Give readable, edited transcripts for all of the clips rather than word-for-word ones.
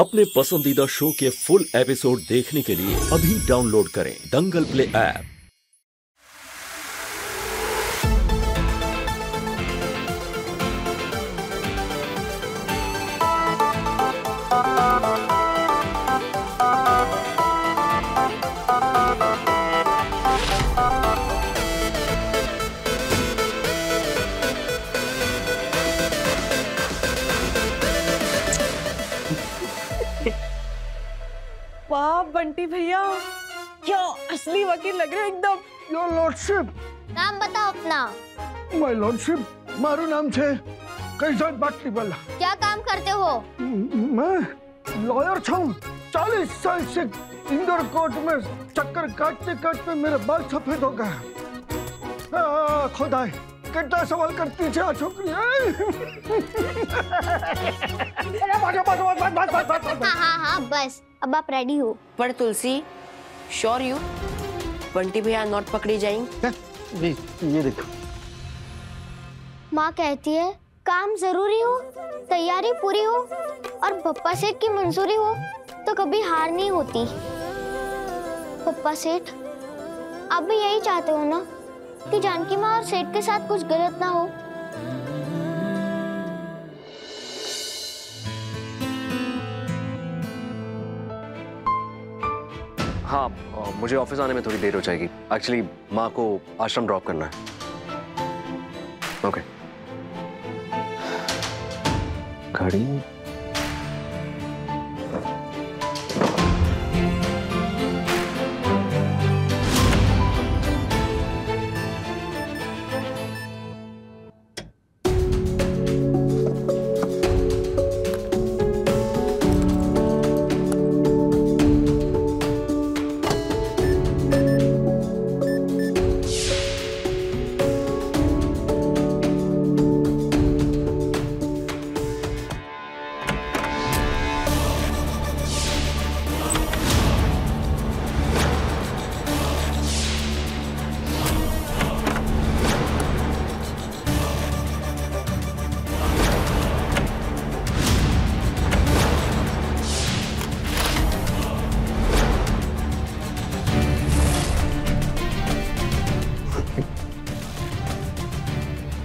अपने पसंदीदा शो के फुल एपिसोड देखने के लिए अभी डाउनलोड करें दंगल प्ले ऐप। वाह बंटी भैया, क्या असली वकील लग रहे हो एकदम। Your lordship. नाम बताओ अपना। माय लॉर्डशिप, मारू नाम छे कैसर बाटलीवाला। क्या काम करते हो? मैं लॉयर छूं। 40 साल से इंदौर कोर्ट में चक्कर काटते काटते मेरे बाल सफेद हो गए। खुदाई कितना सवाल करती है छोकरी। हाँ बस, अब आप रेडी हो। पर तुलसी, श्योर यू बंटी भैया नोट पकड़ी जाएंगे? ये देखो, माँ कहती है काम जरूरी हो, तैयारी पूरी हो और पप्पा सेठ की मंजूरी हो तो कभी हार नहीं होती। पप्पा सेठ, आप भी यही चाहते हो ना कि जानकी माँ और सेठ के साथ कुछ गलत ना हो? हाँ, मुझे ऑफिस आने में थोड़ी देर हो जाएगी। एक्चुअली माँ को आश्रम ड्रॉप करना है। ओके। घड़ी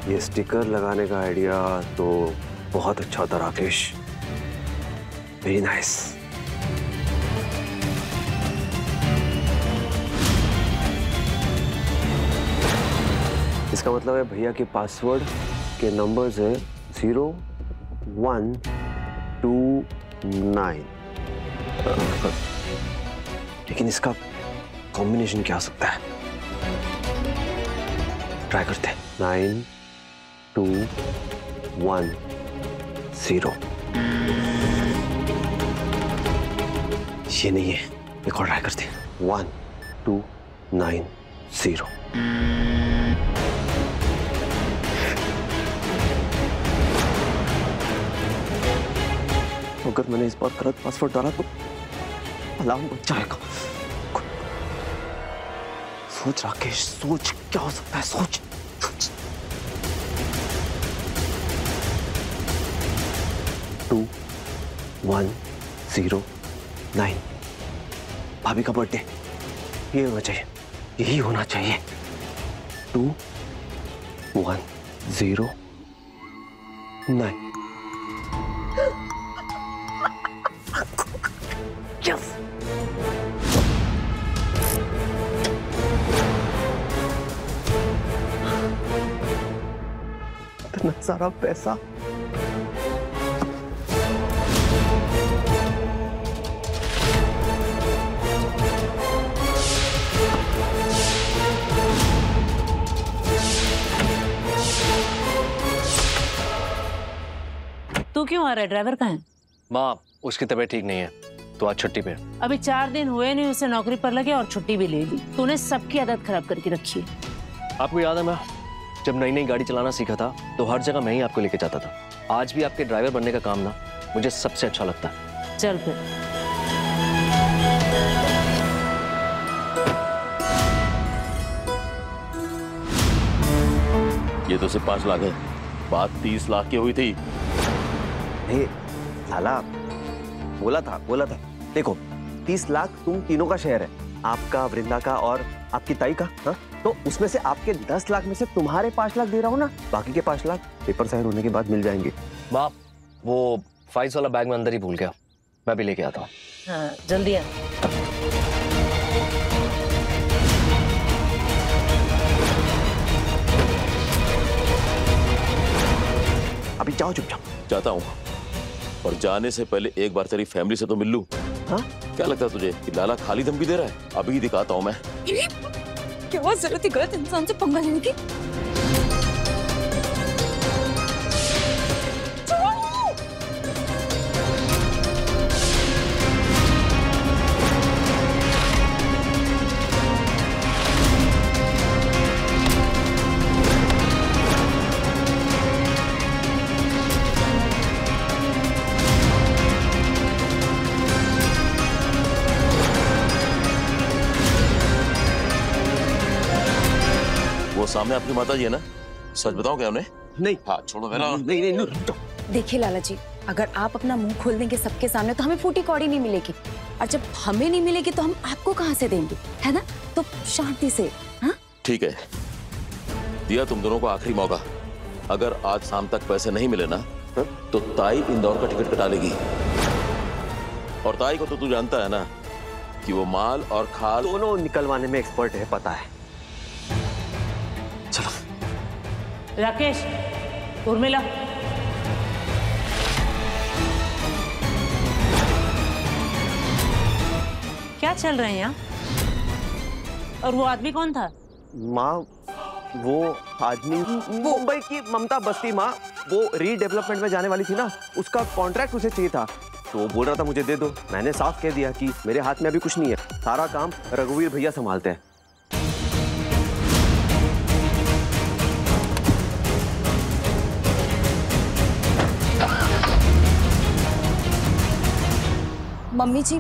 ये स्टिकर लगाने का आइडिया तो बहुत अच्छा था राकेश, वेरी नाइस। इसका मतलब है भैया के पासवर्ड के नंबर्स है 0129। लेकिन इसका कॉम्बिनेशन क्या हो सकता है? ट्राई करते हैं। 9210। ये नहीं है, एक और ट्राई करते हैं। 1290। अगर मैंने इस बार गलत पासवर्ड डाला तो अलार्म बच जाएगा। सोच राकेश, सोच क्या हो सकता है, सोच। 2109। भाभी का बर्थडे, ये होना चाहिए, यही होना चाहिए। 2109। यस। इतना सारा पैसा। तू क्यों आ रहा है? ड्राइवर कहाँ है? माँ, उसकी तबीयत ठीक नहीं है तो आज छुट्टी पे। अभी 4 दिन हुए नहीं उसे नौकरी पर लगे और छुट्टी भी ले ली। तूने सबकी आदत खराब करके रखी है। आपको याद है मैं जब नई नई गाड़ी चलाना सीखा था तो हर जगह मैं ही आपको लेके जाता था। आज भी आपके ड्राइवर बनने का काम ना मुझे सबसे अच्छा लगता है। चल फिर। ये तो सिर्फ 5 लाख है, बात 30 लाख की हुई थी। नहीं लाला, बोला था। देखो 30 लाख तुम तीनों का शेयर है, आपका, वृंदा का और आपकी ताई का। हाँ, तो उसमें से आपके 10 लाख में से तुम्हारे 5 लाख दे रहा हूँ ना, बाकी के 5 लाख पेपर साइन होने के बाद मिल जाएंगे। बाप, वो फाइल्स वाला बैग में अंदर ही भूल गया, मैं भी लेके आता हूँ। हाँ, जल्दी आ। अभी जाओ चुपचाप। जाता हूँ, और जाने से पहले एक बार तेरी फैमिली से तो मिल लूं। हाँ? क्या लगता है तुझे कि लाला खाली धमकी दे रहा है? अभी दिखाता हूँ मैं। क्या जरूरत थी गलत इंसान से पंगा लेने की? वो सामने आपकी माता जी है ना? सच बताओ क्या उन्हें? नहीं। हाँ छोड़ो मेरा। नहीं। देखिए लाला जी, अगर आप अपना मुंह खोल देंगे सबके सामने तो हमें फूटी कौड़ी नहीं मिलेगी, और जब हमें नहीं मिलेगी तो हम आपको कहाँ से देंगे, है ना? तो शांति से। हाँ ठीक है, दिया तुम दोनों को आखिरी मौका। अगर आज शाम तक पैसे नहीं मिले ना, तो ताई इंदौर का टिकट कटा लेगी। और ताई को तो तू जानता है ना कि वो माल और खाल दोनों निकलवाने में एक्सपर्ट है, पता है। चलो राकेश, उर्मिला, क्या चल रहे हैं यहाँ? और वो आदमी कौन था? माँ, वो आदमी मुंबई की ममता बस्ती माँ, वो रीडेवलपमेंट में जाने वाली थी ना, उसका कॉन्ट्रैक्ट उसे चाहिए था, तो वो बोल रहा था मुझे दे दो। मैंने साफ कह दिया कि मेरे हाथ में अभी कुछ नहीं है, सारा काम रघुवीर भैया संभालते हैं। मम्मी जी,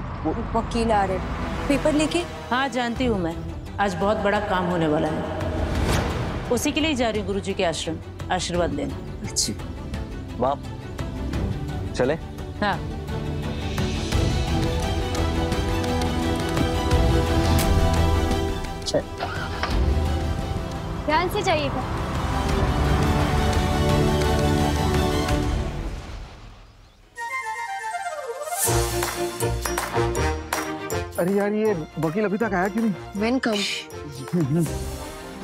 वकील आ रहे, पेपर लेके। हाँ जानती हूँ मैं, आज बहुत बड़ा काम होने वाला है, उसी के लिए जा रही हूँ गुरुजी के आश्रम आशीर्वाद लेने। अच्छा बाप, चले? हाँ चल। ध्यान से जाइएगा। अरे यार, ये वकील अभी तक आया क्यों नहीं? वेलकम।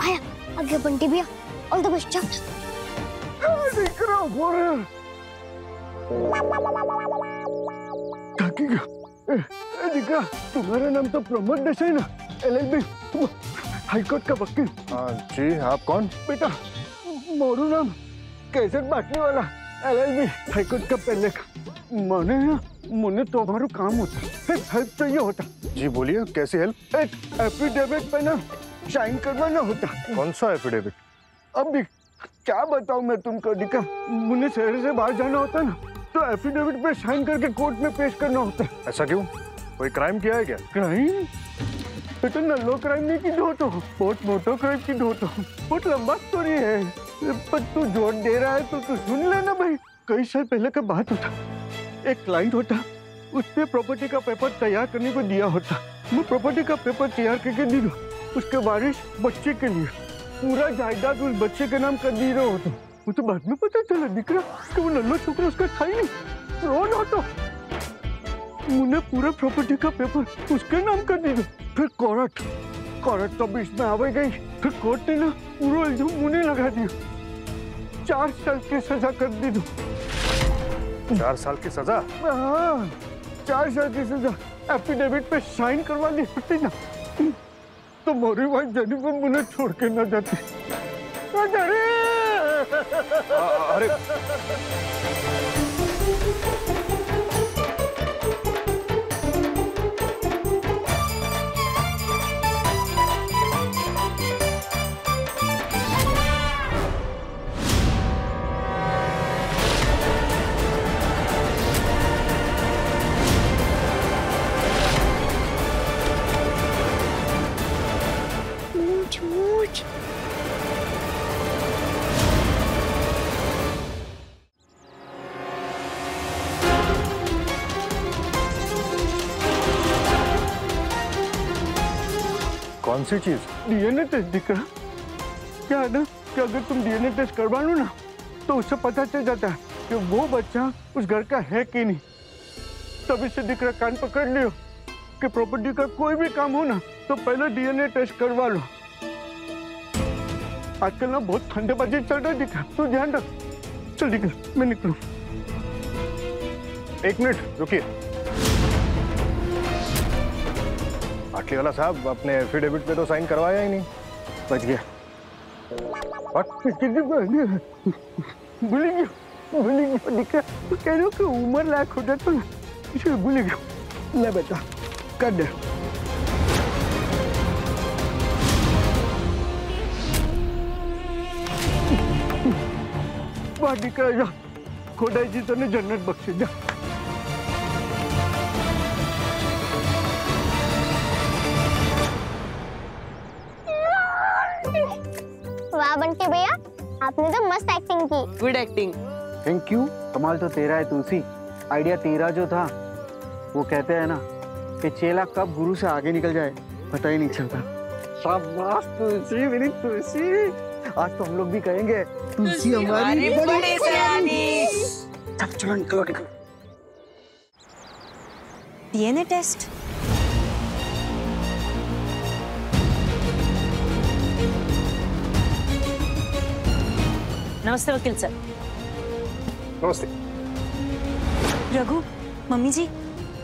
आया, आगे बंटी भैया, ऑल द बेस्ट। चल। दिख रहा हूँ। दिखा, तुम्हारा नाम तो प्रमोद देसाई ना, LLB, हाईकोर्ट का वकील। हाँ जी, आप कौन? बेटा, मोरू नाम, कैसेट बांटने वाला, LLB, हाईकोर्ट का पहले का। मुझे तो हमारा काम होता, हेल्प चाहिए होता। जी बोलिए, कैसे हेल्प? एक एफिडेविट पे ना साइन करवाना होता। कौन सा एफिडेविट? अब भी क्या बताऊं मैं तुमको, दिखा, मुझे शहर से बाहर जाना होता ना, तो एफिडेविट पे साइन करके कोर्ट में पेश करना होता। ऐसा क्यों? कोई क्राइम किया है क्या? क्राइम? तो नल्लो क्राइम नहीं की दो, तो बहुत मोटो क्राइम की दो, तो बहुत लंबा स्टोरी है, पर तू जोर दे रहा है तो तू सुन लेना भाई। कई साल पहले का बात होता, एक क्लाइंट होता, उसने प्रॉपर्टी का पेपर तैयार करने को दिया होता। मैं प्रॉपर्टी का पेपर तैयार करके दी दो, उसके वारिस बच्चे के लिए पूरा जायदाद उस बच्चे के नाम कर दी रहा होता। वो तो बाद में पता चला, दिख रहा कि वो नल्ला छोकरा उसका था ही नहीं, रोन होता। मुझे पूरा प्रॉपर्टी का पेपर उसके नाम कर दी दो। फिर कोर्ट तो बीच में आवे गई, फिर कोर्ट ने ना पूरा इल्जाम मुझे लगा दिया। 4 साल की सजा कर दी दो। 4 साल की सजा? हाँ, 4 साल की सजा। एफिडेविट पे साइन करवा ली होती ना, तो मोरी वाइफ जेनिफर मुझे छोड़ के ना जाती। अरे कौन सी चीज? डीएनए टेस्ट दिख रहा। क्या है ना कि अगर तुम डीएनए टेस्ट करवा लो ना तो उससे पता चल जाता है कि वो बच्चा उस घर का है कि नहीं। तभी से दिख रहा, कान पकड़ लियो कि प्रॉपर्टी का कोई भी काम हो ना तो पहले डीएनए टेस्ट करवा लो। आजकल ना बहुत ठंडेबाजी चल रहा दिख रहा, तू ध्यान रख। चल निकल, मैं निकलूं। एक मिनट रुकिए। आटली वाला साहब, अपने एफिडेविट पे तो साइन करवाया ही नहीं। बच गया। भूल गया दिख रहा। कह रहे हो कि उम्र लायक हो जाता ना, इसलिए भूल गया। ले बेटा कर दे। बाहर निकल जा, खोदाई जी तने जन्नत बख्शे जा। वाह बंटी भैया, आपने तो मस्त एक्टिंग की। Good acting. Thank you. कमाल तो तेरा है तुलसी। आइडिया तेरा जो था, वो कहते हैं ना कि चेला कब गुरु से आगे निकल जाए पता ही नहीं चलता। शाबाश तुलसी, मेरी तुलसी। आज तो हम लोग भी कहेंगे तुलसी हमारी बड़ी सयानी। चल चलो निकलो निकलो। DNA test? नमस्ते वकील सर। नमस्ते। रघु, मम्मी जी,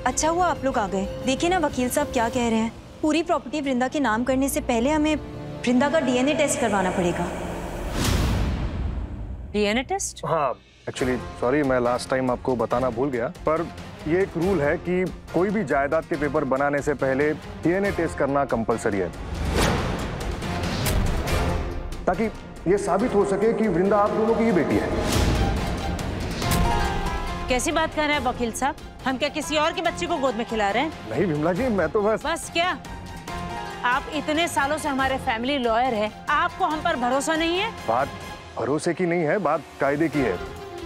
अच्छा हुआ आप लोग आ गए। देखिए ना वकील साहब क्या कह रहे हैं, पूरी प्रॉपर्टी वृंदा के नाम करने से पहले हमें वृंदा का डीएनए टेस्ट करवाना पड़ेगा। DNA test? हाँ, एक्चुअली सॉरी, मैं लास्ट टाइम आपको बताना भूल गया, पर ये एक रूल है कि कोई भी जायदाद के पेपर बनाने से पहले डीएनए टेस्ट करना कंपलसरी है, ताकि ये साबित हो सके कि वृंदा आप दोनों की ही बेटी है। कैसी बात कर रहे हैं वकील साहब? हम क्या किसी और के बच्चे को गोद में खिला रहे हैं? नहीं विमला जी, मैं तो बस क्या? आप इतने सालों से हमारे फैमिली लॉयर हैं, आपको हम पर भरोसा नहीं है? बात भरोसे की नहीं है, बात कायदे की है,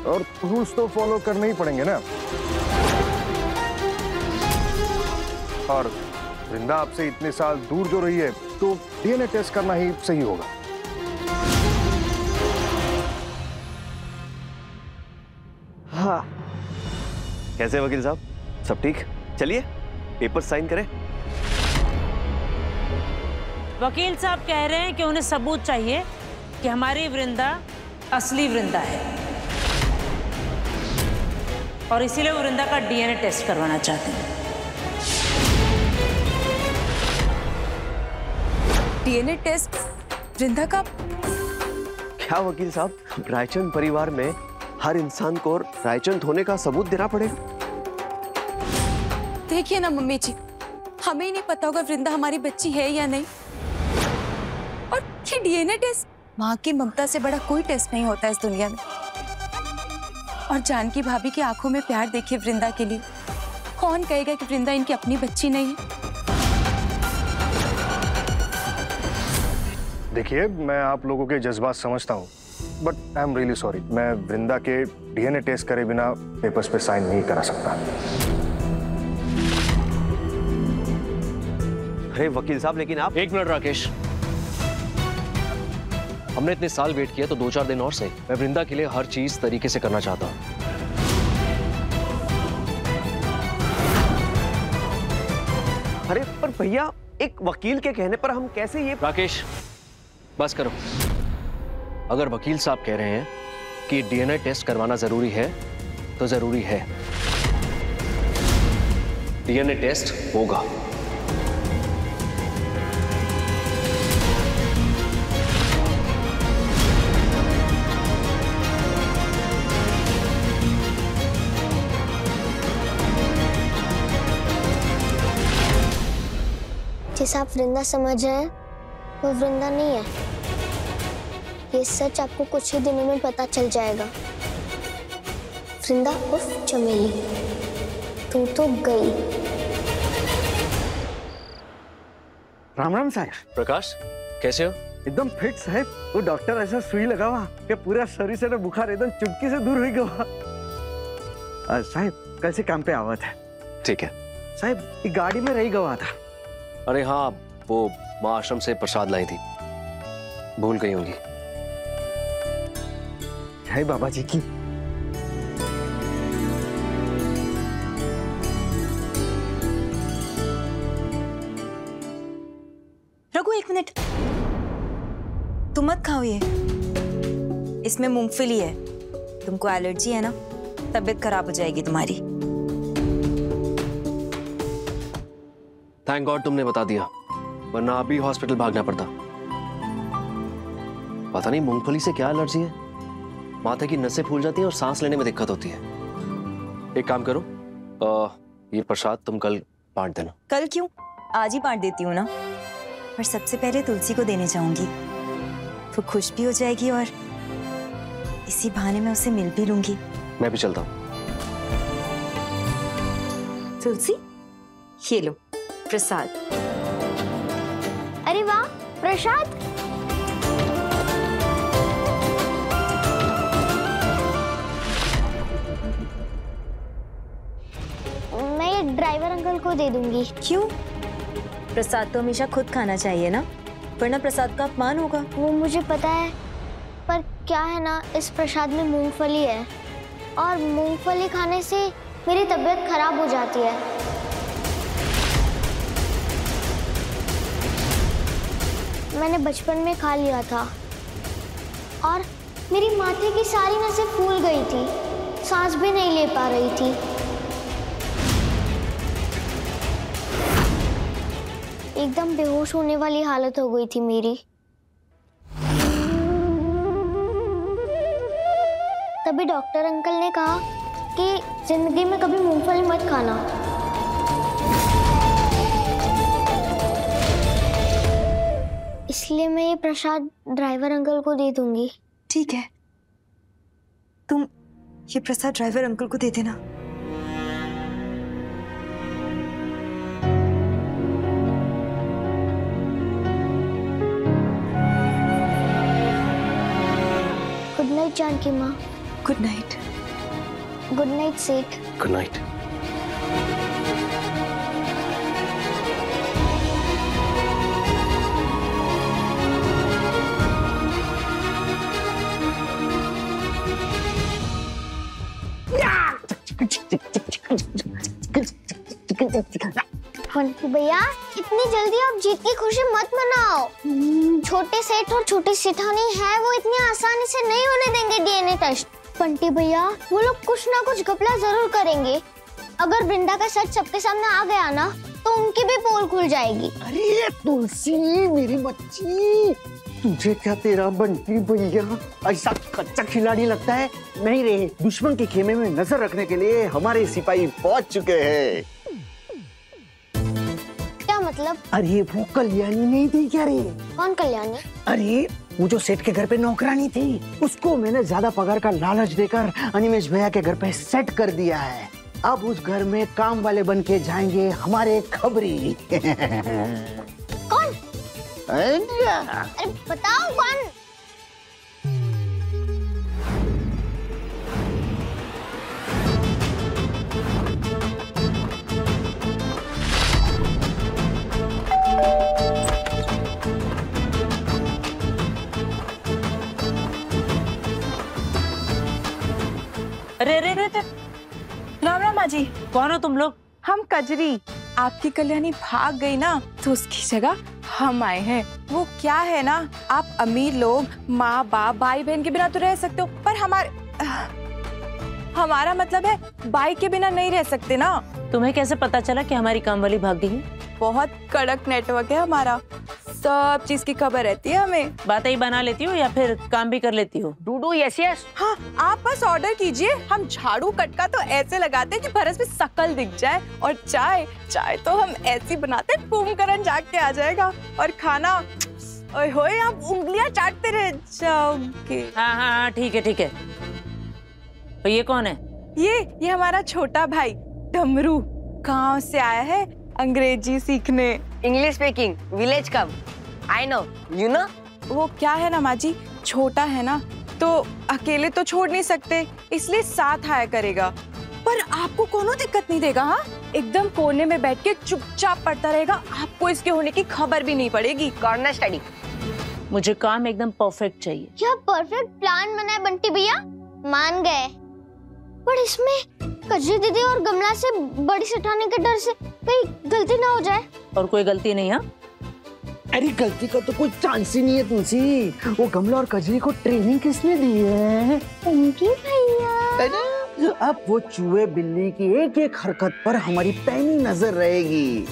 और रूल्स तो फॉलो करने ही पड़ेंगे ना। और वृंदा आपसे इतने साल दूर जो रही है, तो डीएनए टेस्ट करना ही सही होगा। हाँ, कैसे वकील साहब, सब ठीक? चलिए पेपर साइन करें। वकील साहब कह रहे हैं कि उन्हें सबूत चाहिए कि हमारी वृंदा असली वृंदा है, और इसीलिए वो वृंदा का डीएनए टेस्ट करवाना चाहते हैं। डीएनए टेस्ट वृंदा का? क्या वकील साहब, रायचंद परिवार में हर इंसान को रायचंद होने का सबूत देना पड़ेगा? देखिए ना मम्मी जी, हमें ही नहीं पता होगा वृंदा हमारी बच्ची है या नहीं। और ये डीएनए टेस्ट, माँ की ममता से बड़ा कोई टेस्ट नहीं होता इस दुनिया में। और जानकी भाभी की आंखों में प्यार देखिए वृंदा के लिए, कौन कहेगा कि वृंदा इनकी अपनी बच्ची नहीं है? देखिए, मैं आप लोगों के जज्बात समझता हूँ, but I am really sorry, मैं वृंदा के डीएनए टेस्ट करे बिना पेपर्स पे साइन नहीं करा सकता। अरे वकील साहब, लेकिन आप... एक मिनट राकेश, हमने इतने साल वेट किया तो 2-4 दिन और सही। मैं वृंदा के लिए हर चीज तरीके से करना चाहता हूँ। अरे पर भैया, एक वकील के कहने पर हम कैसे ये... राकेश बस करो। अगर वकील साहब कह रहे हैं कि डीएनए टेस्ट करवाना जरूरी है तो जरूरी है। डीएनए टेस्ट होगा। जिसे आप वृंदा समझ रहे हैं वो वृंदा नहीं है। ये सच आपको कुछ ही दिनों में पता चल जाएगा। वृंदा उर्फ चमेली, तू तो गई। राम राम साहब। प्रकाश, कैसे हो? एकदम फिट साहब। वो डॉक्टर ऐसा सुई लगावा कि पूरा शरीर से ना बुखार एकदम चुटकी से दूर हो गया। साहब कल से काम पे आवा था। ठीक है साहब, ये गाड़ी में रही गवा था। अरे हाँ, वो माँ आश्रम से प्रसाद लाई थी, भूल गई होंगी। जय बाबा जी की। रघु, 1 मिनट, तुम मत खाओ ये, इसमें मूंगफली है, तुमको एलर्जी है ना, तबीयत खराब हो जाएगी तुम्हारी। थैंक गॉड तुमने बता दिया, वरना अभी हॉस्पिटल भागना पड़ता। पता नहीं मूंगफली से क्या एलर्जी है, माथे की नसें फूल जाती हैं और सांस लेने में दिक्कत होती है। एक काम करो, ये प्रसाद तुम कल बांट देना। कल क्यों, आज ही बांट देती हूँ ना। पर सबसे पहले तुलसी को देने जाऊंगी, वो खुश भी हो जाएगी और इसी बहाने मैं उसे मिल भी लूंगी। मैं भी चलता हूँ। तुलसी, ये लो प्रसाद। अरे वाह, प्रसाद। मैं ये ड्राइवर अंकल को दे दूंगी। क्यों? प्रसाद तो हमेशा खुद खाना चाहिए ना, वरना प्रसाद का अपमान होगा। वो मुझे पता है, पर क्या है ना, इस प्रसाद में मूंगफली है और मूंगफली खाने से मेरी तबीयत खराब हो जाती है। मैंने बचपन में खा लिया था और मेरी माथे की सारी नसें फूल गई थी, सांस भी नहीं ले पा रही थी। एकदम बेहोश होने वाली हालत हो गई थी मेरी। तभी डॉक्टर अंकल ने कहा कि जिंदगी में कभी मूंगफली मत खाना। इसलिए मैं ये प्रसाद ड्राइवर अंकल को दे दूंगी। ठीक है, तुम ये प्रसाद ड्राइवर अंकल को दे देना। गुड नाइट जानकी माँ। Good night. गुड नाइट सेठ। Good night. बंटी भैया, इतनी जल्दी आप जीत की खुशी मत मनाओ। छोटे सेठ और छोटी सेठानी है, वो इतनी आसानी से नहीं होने देंगे डीएनए टेस्ट। बंटी भैया, वो लोग कुछ ना कुछ घपला जरूर करेंगे। अगर वृंदा का सच सबके सामने आ गया ना, तो उनकी भी पोल खुल जाएगी। अरे तुलसी मेरी बच्ची, तुझे क्या तेरा बंटी भैया ऐसा कच्चा खिलाड़ी लगता है? नहीं रे, दुश्मन के खेमे में नजर रखने के लिए हमारे सिपाही पहुंच चुके हैं। क्या मतलब? अरे वो कल्याणी नहीं थी क्या रे? कौन कल्याणी? अरे वो जो सेठ के घर पे नौकरानी थी, उसको मैंने ज्यादा पगार का लालच देकर अनिमेश भैया के घर पे सेट कर दिया है। अब उस घर में काम वाले बन के जाएंगे हमारे खबरी। कौन? अरे बताओ कौन? अरे अरे अरे, राम राम माँ जी। कौन हो तुम लोग? हम कजरी। आपकी कल्याणी भाग गई ना, तो उसकी जगह हम आए हैं। वो क्या है ना, आप अमीर लोग माँ बाप भाई बहन के बिना तो रह सकते हो, पर हमारा मतलब है भाई के बिना नहीं रह सकते ना। तुम्हें कैसे पता चला कि हमारी काम वाली भाग गई है? बहुत कड़क नेटवर्क है हमारा, सब चीज की खबर रहती है हमें। बातें ही बना लेती हो या फिर काम भी कर लेती हो? डूडू यस यस। हाँ, आप बस ऑर्डर कीजिए, हम झाड़ू कटका तो ऐसे लगाते हैं कि फरस पे शकल दिख जाए। और चाय तो हम ऐसी बनाते हैं कुंभकर्ण जाग के आ जाएगा। और खाना, ओए होए, आप उंगलियां चाटते रह जाओगे। हाँ हाँ हाँ, ठीक है ठीक है। तो ये कौन है? ये हमारा छोटा भाई डमरू, गांव से आया है अंग्रेजी सीखने। English speaking, village come. I know, you know. वो क्या है ना माँ जी, छोटा है ना, तो अकेले तो छोड़ नहीं सकते, इसलिए साथ आया करेगा। पर आपको कोनो दिक्कत नहीं देगा? हाँ, एकदम कोने में बैठ के चुपचाप पढ़ता रहेगा, आपको इसके होने की खबर भी नहीं पड़ेगी। Corner study. मुझे काम एकदम परफेक्ट चाहिए। क्या परफेक्ट प्लान बना है बंटी भैया, मान गए। पर इसमें कजरी दीदी और गमला से बड़ी सटाने के डर से कहीं गलती ना हो जाए। और कोई गलती नहीं है? अरे गलती का तो कोई चांस ही नहीं है तुलसी। वो गमला और कजरी को ट्रेनिंग किसने दी है? बंटी भैया। अब वो चूहे बिल्ली की एक एक हरकत पर हमारी पैनी नजर रहेगी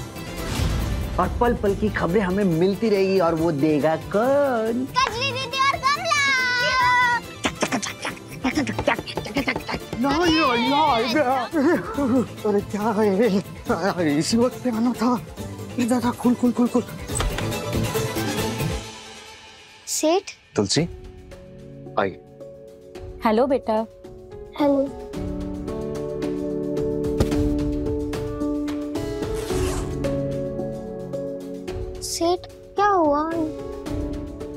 और पल पल की खबरें हमें मिलती रहेगी। और वो देगा कौन? कजरी दीदी और गमला। अरे क्या है, इसी वक्त पे आना था। इधर था, खुल खुल खुल खुल। सेठ। तुलसी आई। हेलो बेटा। हेलो। सेठ क्या हुआ?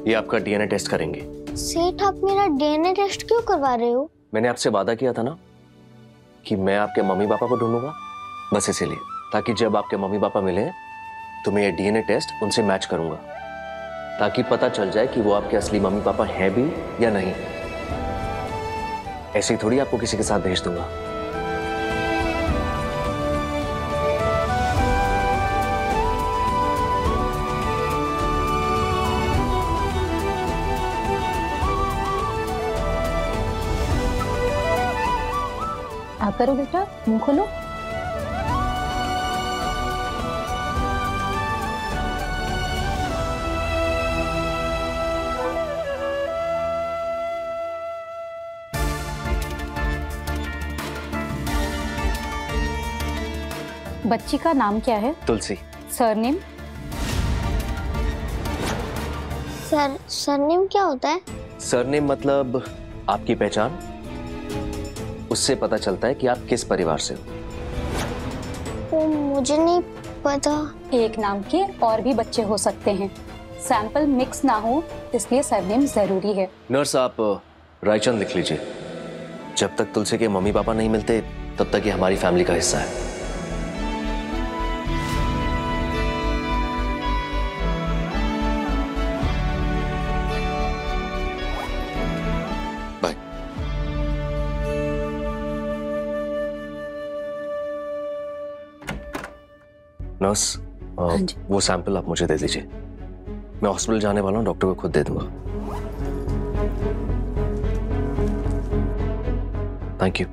ये आपका डीएनए टेस्ट करेंगे। सेठ आप मेरा डीएनए टेस्ट क्यों करवा रहे हो? मैंने आपसे वादा किया था ना कि मैं आपके मम्मी पापा को ढूंढूंगा, बस इसीलिए, ताकि जब आपके मम्मी पापा मिले तो मैं ये डीएनए टेस्ट उनसे मैच करूंगा, ताकि पता चल जाए कि वो आपके असली मम्मी पापा हैं भी या नहीं। ऐसे ही थोड़ी आपको किसी के साथ भेज दूंगा। आप करो बेटा, मुंह खोलो। बच्ची का नाम क्या है? तुलसी। सरनेम? सरनेम क्या होता है? सरनेम मतलब आपकी पहचान, उससे पता चलता है कि आप किस परिवार से हो। वो मुझे नहीं पता। एक नाम के और भी बच्चे हो सकते हैं, सैंपल मिक्स ना हो इसलिए सरनेम जरूरी है। नर्स आप रायचंद लिख लीजिए। जब तक तुलसी के मम्मी पापा नहीं मिलते तब तक ये हमारी फैमिली का हिस्सा है। नर्स वो सैंपल आप मुझे दे दीजिए, मैं हॉस्पिटल जाने वाला हूँ, डॉक्टर को खुद दे दूंगा। Thank you.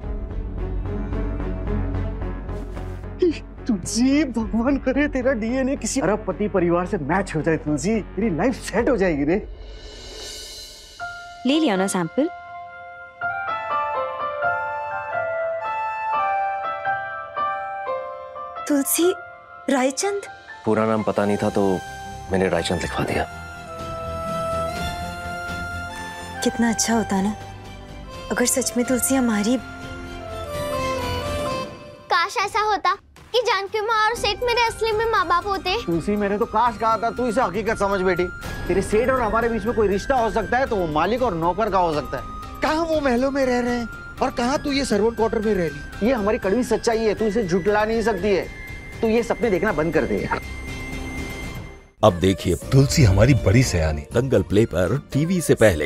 तुलसी भगवान करे तेरा डीएनए किसी अरबपति परिवार से मैच हो जाए तुलसी, तेरी लाइफ सेट हो जाएगी रे। ले लिया ना सैंपल? तुलसी रायचंद? पूरा नाम पता नहीं था तो मैंने रायचंद लिखवा दिया। कितना अच्छा होता ना अगर सच में तुलसी हमारी। काश ऐसा होता कि जानकी माँ और सेठ मेरे असली में माँ बाप होते। तुलसी मैंने तो काश कहा था, तू इसे हकीकत समझ बेटी। तेरे सेठ और हमारे बीच में कोई रिश्ता हो सकता है तो वो मालिक और नौकर का हो सकता है। कहाँ वो महलों में रह रहे हैं और कहाँ तू ये सर्वेंट क्वार्टर में रह रही। ये हमारी कड़वी सच्चाई है, तू इसे झुठला नहीं सकती है। तू ये सपने देखना बंद कर दे। अब देखिए तुलसी हमारी बड़ी सयानी दंगल प्ले पर टीवी से पहले।